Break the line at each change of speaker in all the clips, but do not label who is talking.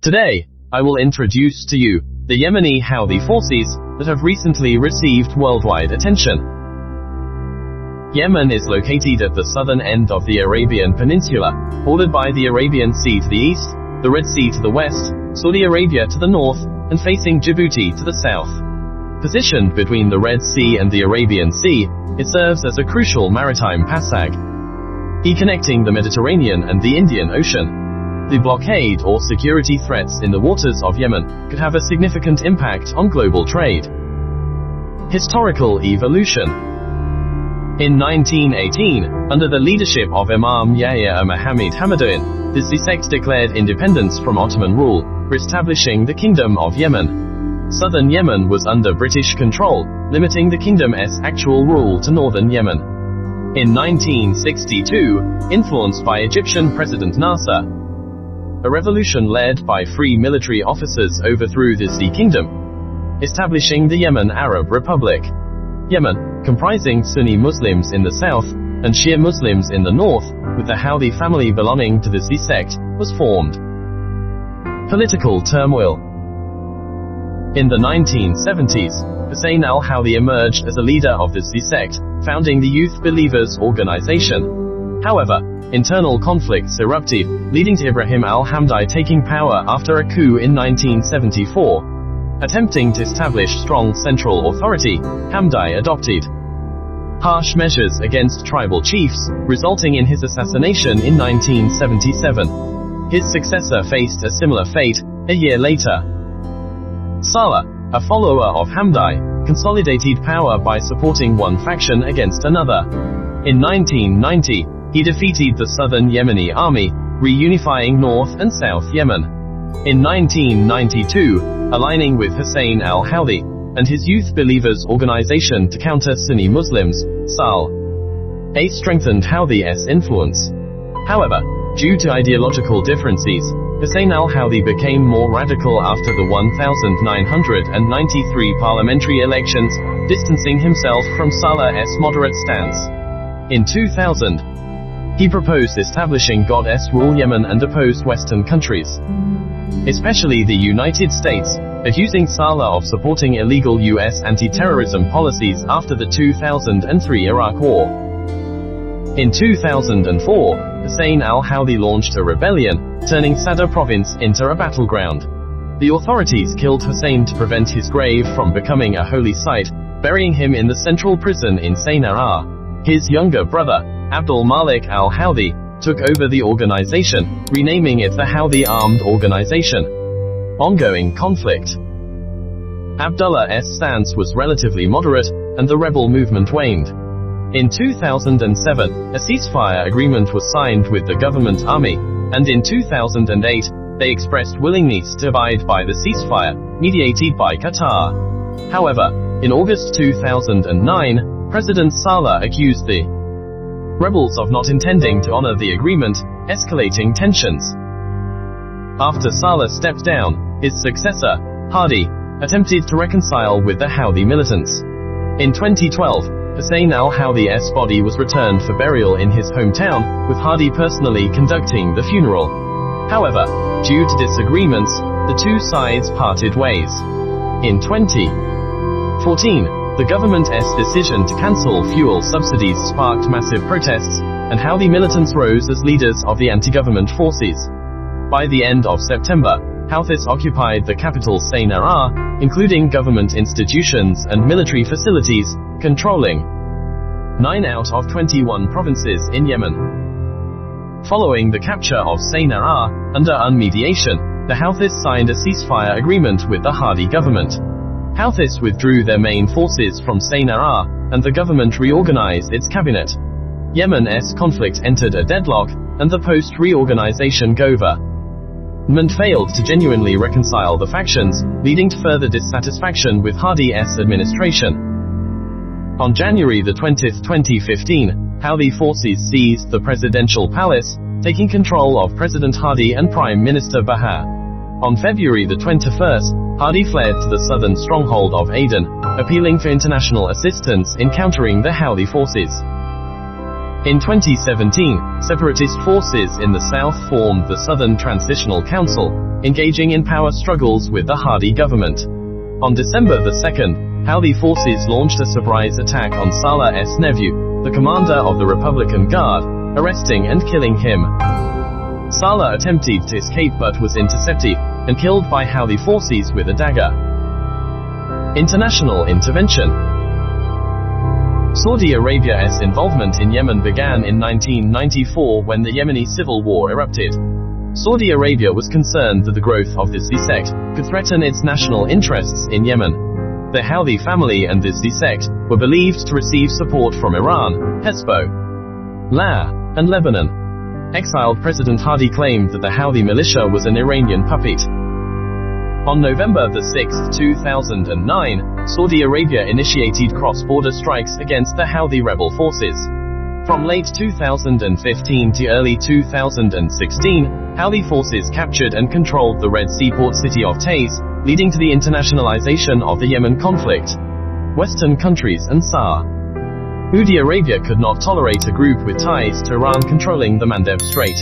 Today, I will introduce to you the Yemeni Houthi forces that have recently received worldwide attention. Yemen is located at the southern end of the Arabian Peninsula, bordered by the Arabian Sea to the east, the Red Sea to the west, Saudi Arabia to the north, and facing Djibouti to the south. Positioned between the Red Sea and the Arabian Sea, it serves as a crucial maritime passage, connecting the Mediterranean and the Indian Ocean. The blockade or security threats in the waters of Yemen could have a significant impact on global trade. Historical evolution. In 1918, under the leadership of Imam Yahya Muhammad Hamidaddin, the Sect declared independence from Ottoman rule, reestablishing the Kingdom of Yemen. Southern Yemen was under British control, limiting the kingdom's actual rule to northern Yemen. In 1962, influenced by Egyptian President Nasser, a revolution led by free military officers overthrew the kingdom, establishing the Yemen Arab Republic. Yemen, comprising Sunni Muslims in the south, and Shia Muslims in the north, with the Houthi family belonging to the Sect, was formed. Political turmoil. In the 1970s, Hussein al-Houthi emerged as a leader of the Sect, founding the Youth Believers Organization. However, internal conflicts erupted, leading to Ibrahim al-Hamdi taking power after a coup in 1974. Attempting to establish strong central authority, Hamdi adopted harsh measures against tribal chiefs, resulting in his assassination in 1977. His successor faced a similar fate a year later. Saleh, a follower of Hamdi, consolidated power by supporting one faction against another. In 1990, he defeated the southern Yemeni army, reunifying North and South Yemen. In 1992, aligning with Hussein al-Houthi and his Youth Believers Organization to counter Sunni Muslims, Saleh strengthened Houthis' influence. However, due to ideological differences, Hussein al-Houthi became more radical after the 1993 parliamentary elections, distancing himself from Saleh's moderate stance. In 2000, he proposed establishing God's rule Yemen and opposed Western countries, especially the United States, accusing Saleh of supporting illegal U.S. anti-terrorism policies after the 2003 Iraq War. In 2004, Hussein al-Houthi launched a rebellion, turning Sadr province into a battleground. The authorities killed Hussein to prevent his grave from becoming a holy site, burying him in the central prison in Sanaa. His younger brother, Abdul Malik al-Houthi, took over the organization, renaming it the Houthi Armed Organization. Ongoing conflict. Abdullah's stance was relatively moderate, and the rebel movement waned. In 2007, a ceasefire agreement was signed with the government army, and in 2008, they expressed willingness to abide by the ceasefire, mediated by Qatar. However, in August 2009, President Saleh accused the rebels of not intending to honor the agreement, escalating tensions. After Saleh stepped down, his successor, Hadi, attempted to reconcile with the Houthi militants. In 2012, Hussein al-Houthis body was returned for burial in his hometown, with Hadi personally conducting the funeral. However, due to disagreements, the two sides parted ways. In 2014, the government's decision to cancel fuel subsidies sparked massive protests, and Houthi militants rose as leaders of the anti-government forces. By the end of September, Houthis occupied the capital Sanaa, including government institutions and military facilities, controlling 9 out of 21 provinces in Yemen. Following the capture of Sanaa, under mediation, the Houthis signed a ceasefire agreement with the Hadi government. Houthis withdrew their main forces from Sanaa, and the government reorganized its cabinet. Yemen's conflict entered a deadlock, and the post-reorganization government failed to genuinely reconcile the factions, leading to further dissatisfaction with Hadi's administration. On January 20, 2015, Houthi forces seized the presidential palace, taking control of President Hadi and Prime Minister Baha. On February 21st, Hadi fled to the southern stronghold of Aden, appealing for international assistance in countering the Houthi forces. In 2017, separatist forces in the south formed the Southern Transitional Council, engaging in power struggles with the Hadi government. On December 2nd, Houthi forces launched a surprise attack on Salah's nephew, the commander of the Republican Guard, arresting and killing him. Salah attempted to escape but was intercepted and killed by Houthi forces with a dagger. International intervention. Saudi Arabia's involvement in Yemen began in 1994 when the Yemeni civil war erupted. Saudi Arabia was concerned that the growth of the sect could threaten its national interests in Yemen. The Houthi family and the sect were believed to receive support from Iran, Hezbollah, and Lebanon. Exiled President Hadi claimed that the Houthi militia was an Iranian puppet. On November 6, 2009, Saudi Arabia initiated cross-border strikes against the Houthi rebel forces. From late 2015 to early 2016, Houthi forces captured and controlled the Red Sea port city of Taiz, leading to the internationalization of the Yemen conflict. Western countries and Saudi Arabia could not tolerate a group with ties to Iran controlling the Mandeb Strait.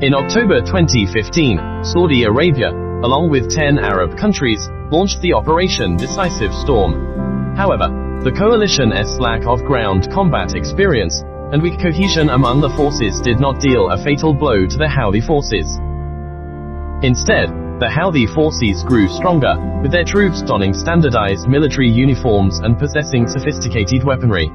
In October 2015, Saudi Arabia, along with 10 Arab countries, launched the Operation Decisive Storm. However, the coalition's lack of ground combat experience and weak cohesion among the forces did not deal a fatal blow to the Houthi forces. Instead, the Houthi forces grew stronger, with their troops donning standardized military uniforms and possessing sophisticated weaponry.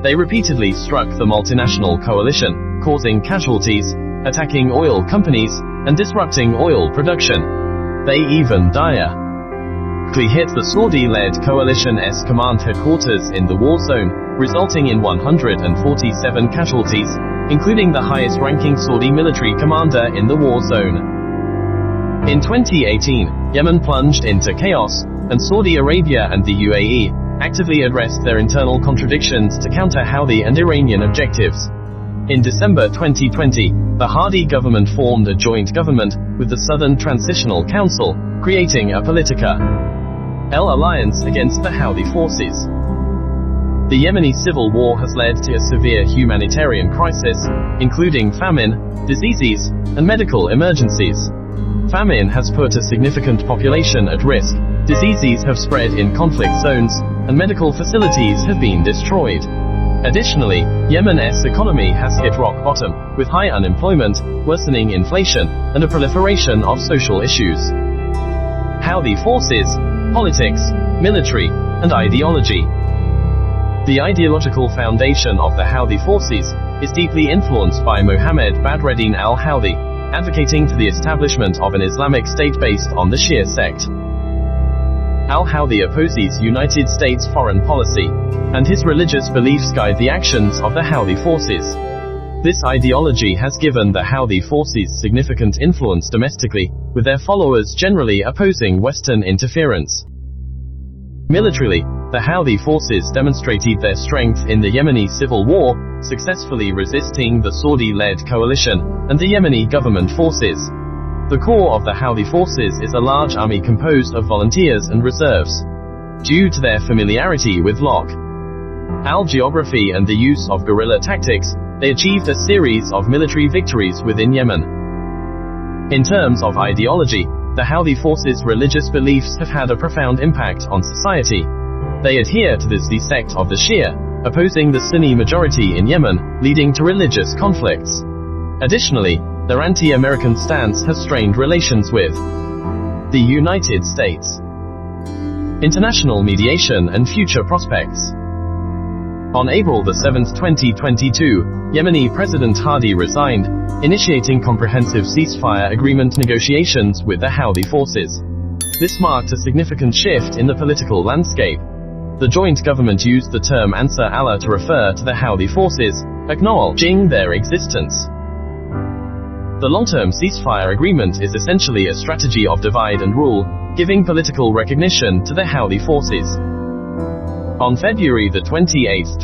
They repeatedly struck the multinational coalition, causing casualties, attacking oil companies, and disrupting oil production. They even directly hit the Saudi-led coalition's command headquarters in the war zone, resulting in 147 casualties, including the highest-ranking Saudi military commander in the war zone. In 2018, Yemen plunged into chaos, and Saudi Arabia and the UAE actively addressed their internal contradictions to counter Houthi and Iranian objectives. In December 2020, the Hadi government formed a joint government with the Southern Transitional Council, creating a political alliance against the Houthi forces. The Yemeni civil war has led to a severe humanitarian crisis, including famine, diseases, and medical emergencies. Famine has put a significant population at risk, diseases have spread in conflict zones, and medical facilities have been destroyed. Additionally, Yemen's economy has hit rock bottom, with high unemployment, worsening inflation, and a proliferation of social issues. Houthi forces, politics, military, and ideology. The ideological foundation of the Houthi forces is deeply influenced by Mohammed Badreddin al-Houthi, advocating for the establishment of an Islamic state based on the Shia sect. Al-Houthi opposes United States foreign policy, and his religious beliefs guide the actions of the Houthi forces. This ideology has given the Houthi forces significant influence domestically, with their followers generally opposing Western interference. Militarily, the Houthi forces demonstrated their strength in the Yemeni civil war, successfully resisting the Saudi-led coalition and the Yemeni government forces. The core of the Houthi forces is a large army composed of volunteers and reserves. Due to their familiarity with local geography and the use of guerrilla tactics, they achieved a series of military victories within Yemen. In terms of ideology, the Houthi forces' religious beliefs have had a profound impact on society. They adhere to the sect of the Shia, opposing the Sunni majority in Yemen, leading to religious conflicts. Additionally, their anti-American stance has strained relations with the United States. International mediation and future prospects. On April 7, 2022, Yemeni President Hadi resigned, initiating comprehensive ceasefire agreement negotiations with the Houthi forces. This marked a significant shift in the political landscape. The joint government used the term Ansar Allah to refer to the Houthi forces, acknowledging their existence. The long-term ceasefire agreement is essentially a strategy of divide and rule, giving political recognition to the Houthi forces. On February 28,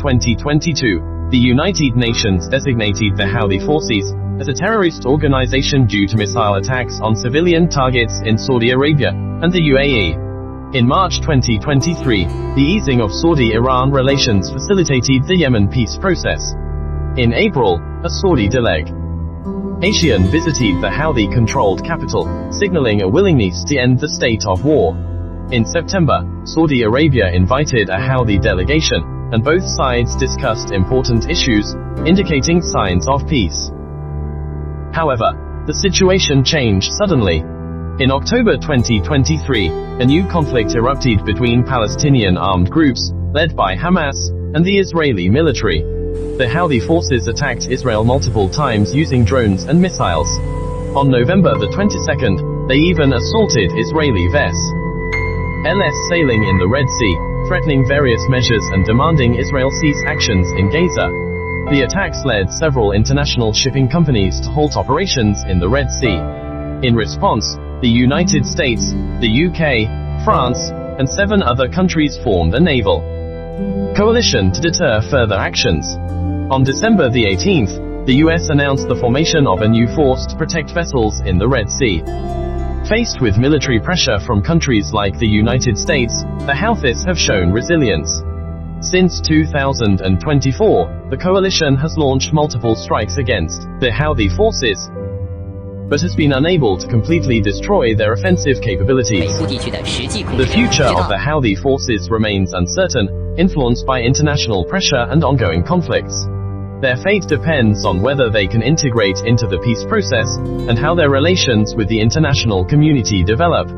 2022, the United Nations designated the Houthi forces as a terrorist organization due to missile attacks on civilian targets in Saudi Arabia and the UAE. In March 2023, the easing of Saudi-Iran relations facilitated the Yemen peace process. In April, a Saudi delegation visited the Houthi-controlled capital, signaling a willingness to end the state of war. In September, Saudi Arabia invited a Houthi delegation, and both sides discussed important issues, indicating signs of peace. However, the situation changed suddenly. In October 2023, a new conflict erupted between Palestinian armed groups, led by Hamas, and the Israeli military. The Houthi forces attacked Israel multiple times using drones and missiles. On November the 22nd, they even assaulted Israeli vessels sailing in the Red Sea, threatening various measures and demanding Israel cease actions in Gaza. The attacks led several international shipping companies to halt operations in the Red Sea. In response, the United States, the UK, France, and 7 other countries formed a naval coalition to deter further actions. On December the 18th, the US announced the formation of a new force to protect vessels in the Red Sea. Faced with military pressure from countries like the United States, the Houthis have shown resilience. Since 2024, the coalition has launched multiple strikes against the Houthi forces, but has been unable to completely destroy their offensive capabilities. The future of the Houthi forces remains uncertain, influenced by international pressure and ongoing conflicts. Their fate depends on whether they can integrate into the peace process, and how their relations with the international community develop.